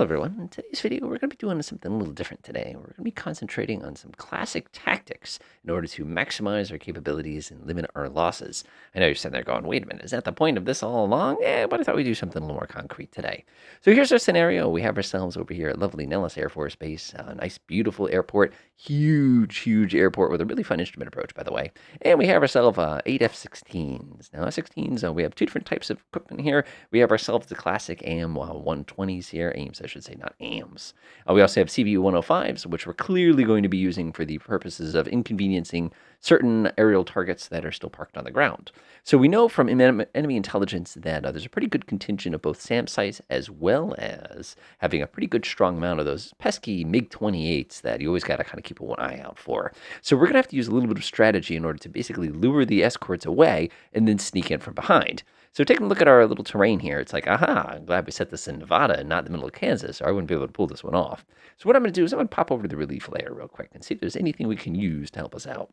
Hello everyone, in today's video we're going to be doing something a little different today. We're going to be concentrating on some classic tactics in order to maximize our capabilities and limit our losses. I know you're sitting there going, wait a minute, is that the point of this all along? Yeah, but I thought we'd do something a little more concrete today. So here's our scenario. We have ourselves over here at lovely Nellis Air Force Base, a nice beautiful airport, huge airport with a really fun instrument approach, by the way. And we have ourselves 8 F-16s. Now F-16s, we have two different types of equipment here. We have ourselves the classic AM 120s here, AIMs I should say, not AMs. We also have CBU 105s, which we're clearly going to be using for the purposes of inconveniencing certain aerial targets that are still parked on the ground. So we know from enemy intelligence that there's a pretty good contingent of both SAM sites as well as having a pretty good strong amount of those pesky MiG-28s that you always got to kind of keep one eye out for. So we're going to have to use a little bit of strategy in order to basically lure the escorts away and then sneak in from behind. So taking a look at our little terrain here, it's like, aha, I'm glad we set this in Nevada and not the middle of Kansas, or I wouldn't be able to pull this one off. So what I'm going to do is I'm going to pop over to the relief layer real quick and see if there's anything we can use to help us out.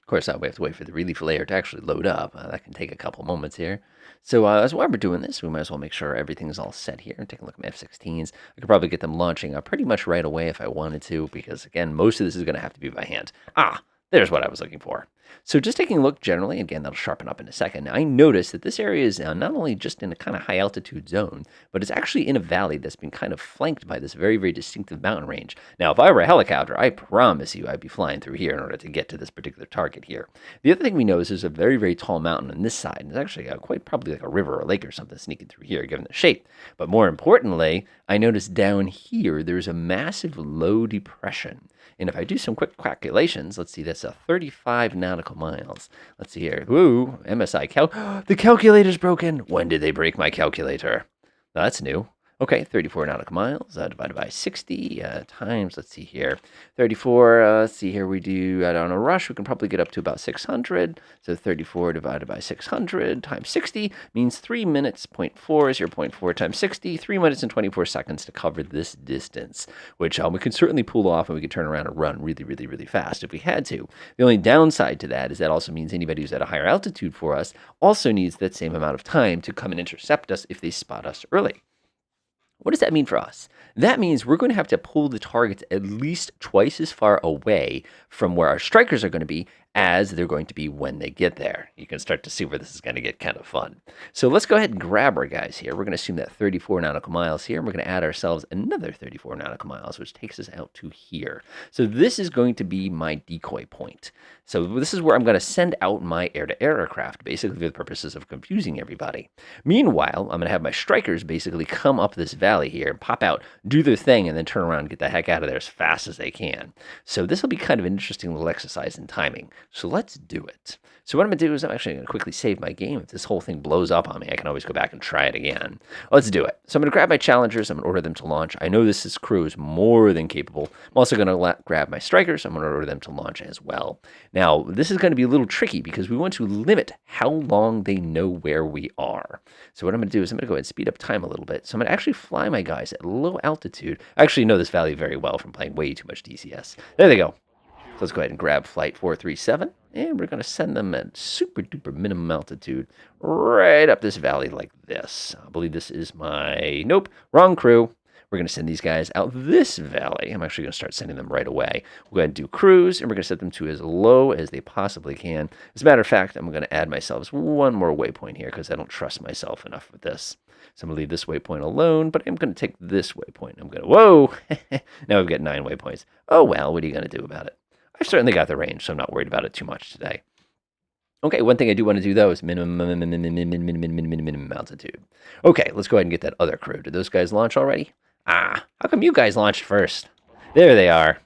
Of course, we have to wait for the relief layer to actually load up. That can take a couple moments here. So as while we're doing this, we might as well make sure everything's all set here. Take a look at my F-16s. I could probably get them launching pretty much right away if I wanted to, because, again, most of this is going to have to be by hand. There's what I was looking for. So just taking a look generally, again, that'll sharpen up in a second. Now, I noticed that this area is not only just in a kind of high altitude zone, but it's actually in a valley that's been kind of flanked by this very distinctive mountain range. Now, if I were a helicopter, I promise you I'd be flying through here in order to get to this particular target here. The other thing we know is there's a very tall mountain on this side. And it's actually quite probably like a river or a lake or something sneaking through here, given the shape. But more importantly, I noticed down here, there's a massive low depression. And if I do some quick calculations, let's see, that's 35 nautical miles. Let's see here. Woo, MSI the calculator's broken. When did they break my calculator? Now, that's new. Okay, 34 nautical miles divided by 60 times, let's see here, 34, let's see here, we do, on a rush, we can probably get up to about 600. So 34 divided by 600 times 60 means 3 minutes, 0.4 is your 0.4 times 60, 3 minutes and 24 seconds to cover this distance, which we can certainly pull off and we can turn around and run really fast if we had to. The only downside to that is that also means anybody who's at a higher altitude for us also needs that same amount of time to come and intercept us if they spot us early. What does that mean for us? That means we're going to have to pull the targets at least twice as far away from where our strikers are going to be as they're going to be when they get there. You can start to see where this is going to get kind of fun. So let's go ahead and grab our guys here. We're going to assume that 34 nautical miles here. And we're going to add ourselves another 34 nautical miles, which takes us out to here. So this is going to be my decoy point. So this is where I'm going to send out my air-to-air aircraft, basically for the purposes of confusing everybody. Meanwhile, I'm going to have my strikers basically come up this valley here and pop out, do their thing, and then turn around and get the heck out of there as fast as they can. So this will be kind of an interesting little exercise in timing. So let's do it. So what I'm going to do is I'm actually going to quickly save my game. If this whole thing blows up on me, I can always go back and try it again. Let's do it. So I'm going to grab my challengers. I'm going to order them to launch. I know this crew is more than capable. I'm also going to grab my strikers. I'm going to order them to launch as well. Now, this is going to be a little tricky because we want to limit how long they know where we are. So what I'm going to do is I'm going to go ahead and speed up time a little bit. So I'm going to actually fly my guys at low altitude. I actually know this valley very well from playing way too much DCS. There they go. So let's go ahead and grab flight 437, and we're going to send them at super duper minimum altitude right up this valley like this. I believe this is my, nope, wrong crew. We're going to send these guys out this valley. I'm actually going to start sending them right away. We're going to do cruise, and we're going to set them to as low as they possibly can. As a matter of fact, I'm going to add myself one more waypoint here because I don't trust myself enough with this. So I'm going to leave this waypoint alone, but I'm going to take this waypoint. I'm going to, whoa! Now we've got 9 waypoints. Oh, well, what are you going to do about it? I've certainly got the range, so I'm not worried about it too much today. Okay, one thing I do want to do, though, is minimum altitude. Okay, let's go ahead and get that other crew. Did those guys launch already? How come you guys launched first? There they are.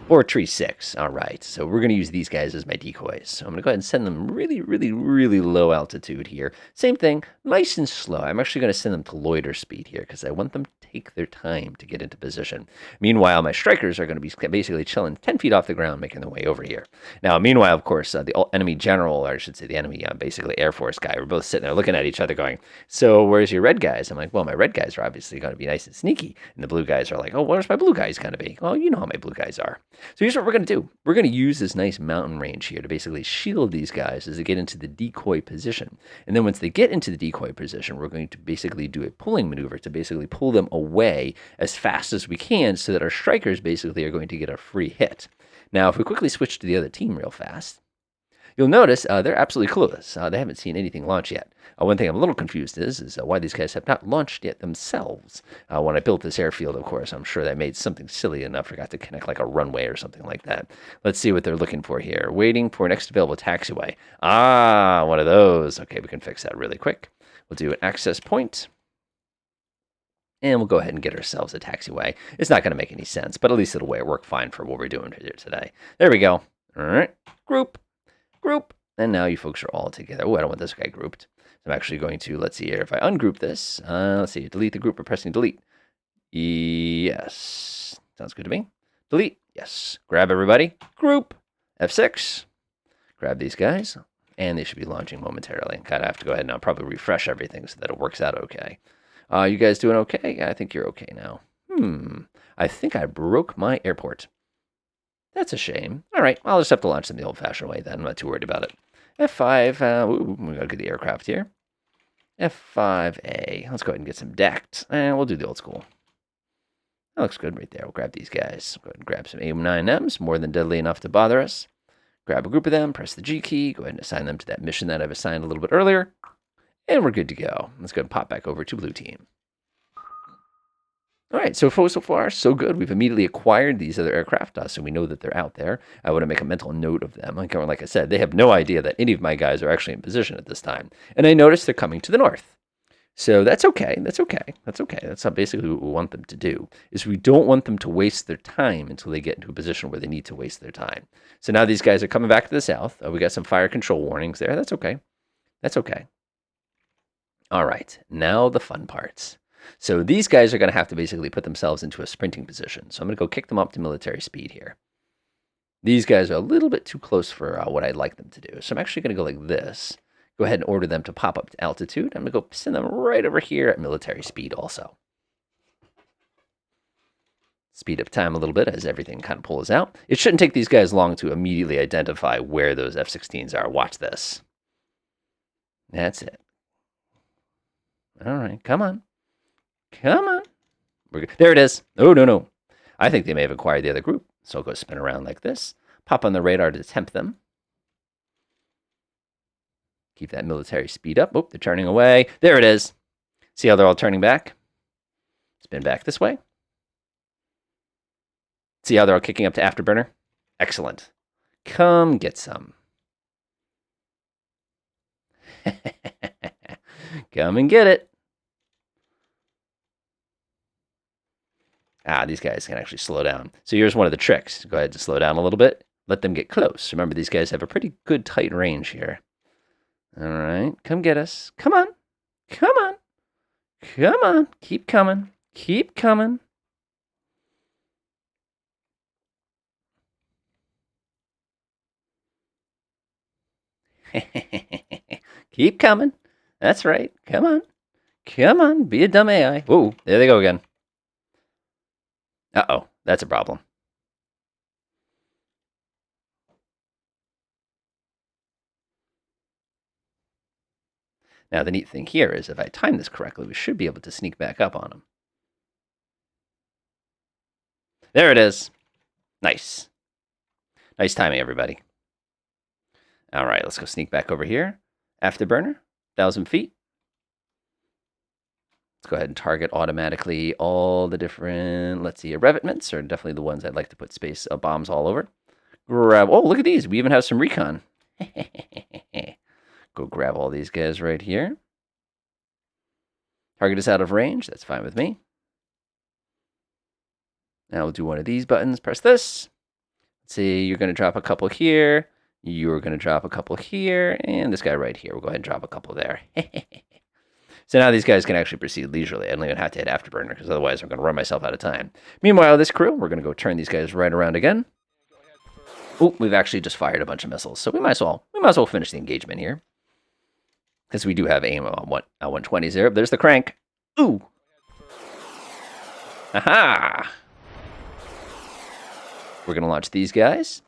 436. All right, so we're going to use these guys as my decoys. So I'm going to go ahead and send them really low altitude here. Same thing, nice and slow. I'm actually going to send them to loiter speed here because I want them to take their time to get into position. Meanwhile, my strikers are going to be basically chilling 10 feet off the ground, making their way over here. Now, meanwhile, of course, the enemy general, or I should say the enemy basically Air Force guy, we're both sitting there looking at each other going, so where's your red guys? I'm like, well, my red guys are obviously going to be nice and sneaky. And the blue guys are like, oh, where's my blue guys going to be? Well, you know how my blue guys are. So here's what we're going to do. We're going to use this nice mountain range here to basically shield these guys as they get into the decoy position. And then once they get into the decoy position, we're going to basically do a pulling maneuver to basically pull them away as fast as we can so that our strikers basically are going to get a free hit. Now, if we quickly switch to the other team real fast, you'll notice they're absolutely clueless. They haven't seen anything launch yet. One thing I'm a little confused is why these guys have not launched yet themselves. When I built this airfield, of course, I'm sure they made something silly enough, forgot to connect like a runway or something like that. Let's see what they're looking for here. Waiting for next available taxiway. Ah, one of those. Okay, we can fix that really quick. We'll do an access point. And we'll go ahead and get ourselves a taxiway. It's not going to make any sense, but at least it'll work fine for what we're doing here today. There we go. All right. Group. And now you folks are all together. Oh, I don't want this guy grouped. So I'm actually going to, let's see here, if I ungroup this, let's see, delete the group by pressing delete. Yes. Sounds good to me. Delete. Yes. Grab everybody. Group. F6. Grab these guys. And they should be launching momentarily. Kind of have to go ahead and I'll probably refresh everything so that it works out okay. You guys doing okay? I think you're okay now. I think I broke my airport. That's a shame. All right, I'll just have to launch them the old-fashioned way then. I'm not too worried about it. F5, we gotta get the aircraft here. F5A. Let's go ahead and get some decked. And we'll do the old school. That looks good right there. We'll grab these guys. Go ahead and grab some A9Ms, more than deadly enough to bother us. Grab a group of them, press the G key, go ahead and assign them to that mission that I've assigned a little bit earlier. And we're good to go. Let's go ahead and pop back over to blue team. All right, so far, so good. We've immediately acquired these other aircraft, so we know that they're out there. I want to make a mental note of them. Like I said, they have no idea that any of my guys are actually in position at this time. And I notice they're coming to the north. So that's okay. That's not basically what we want them to do, is we don't want them to waste their time until they get into a position where they need to waste their time. So now these guys are coming back to the south. We got some fire control warnings there. That's okay. All right, now the fun parts. So these guys are going to have to basically put themselves into a sprinting position. So I'm going to go kick them up to military speed here. These guys are a little bit too close for what I'd like them to do. So I'm actually going to go like this. Go ahead and order them to pop up to altitude. I'm going to go send them right over here at military speed also. Speed up time a little bit as everything kind of pulls out. It shouldn't take these guys long to immediately identify where those F-16s are. Watch this. That's it. All right, come on. There it is. Oh, no. I think they may have acquired the other group. So I'll go spin around like this. Pop on the radar to tempt them. Keep that military speed up. Oh, they're turning away. There it is. See how they're all turning back? Spin back this way. See how they're all kicking up to afterburner? Excellent. Come get some. Come and get it. These guys can actually slow down. So here's one of the tricks. Go ahead and slow down a little bit. Let them get close. Remember, these guys have a pretty good tight range here. All right, come get us. Come on. Keep coming. Keep coming. That's right. Come on. Be a dumb AI. Whoa, there they go again. Uh-oh, that's a problem. Now, the neat thing here is if I time this correctly, we should be able to sneak back up on them. There it is. Nice. Nice timing, everybody. All right, let's go sneak back over here. Afterburner, 1,000 feet. Let's go ahead and target automatically all the different, let's see, revetments are definitely the ones I'd like to put space bombs all over. Grab, oh, look at these. We even have some recon. Go grab all these guys right here. Target is out of range. That's fine with me. Now we'll do one of these buttons. Press this. Let's see, you're going to drop a couple here. You're going to drop a couple here. And this guy right here. We'll go ahead and drop a couple there. So now these guys can actually proceed leisurely. I don't even have to hit afterburner because otherwise I'm going to run myself out of time. Meanwhile, this crew, we're going to go turn these guys right around again. Oh, we've actually just fired a bunch of missiles. So we might as well finish the engagement here. Because we do have aim on 120 there. There's the crank. Ooh. Aha! We're going to launch these guys.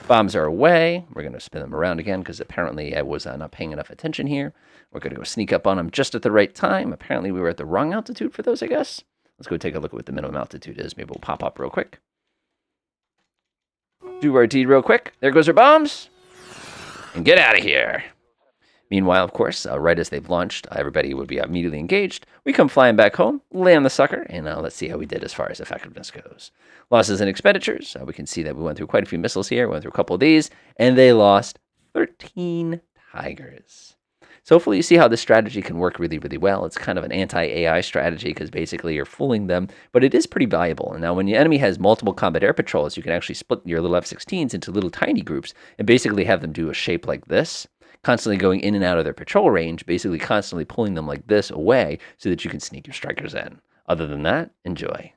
Bombs are away. We're going to spin them around again because apparently I was not paying enough attention here. We're going to go sneak up on them just at the right time. Apparently we were at the wrong altitude for those, I guess. Let's go take a look at what the minimum altitude is. Maybe we'll pop up real quick. Do our deed real quick. There goes our bombs. And get out of here. Meanwhile, of course, right as they've launched, everybody would be immediately engaged. We come flying back home, land the sucker, and let's see how we did as far as effectiveness goes. Losses and expenditures. We can see that we went through quite a few missiles here. We went through a couple of these, and they lost 13 Tigers. So hopefully you see how this strategy can work really, really well. It's kind of an anti-AI strategy because basically you're fooling them, but it is pretty valuable. And now when your enemy has multiple combat air patrols, you can actually split your little F-16s into little tiny groups and basically have them do a shape like this, constantly going in and out of their patrol range, basically constantly pulling them like this away so that you can sneak your strikers in. Other than that, enjoy.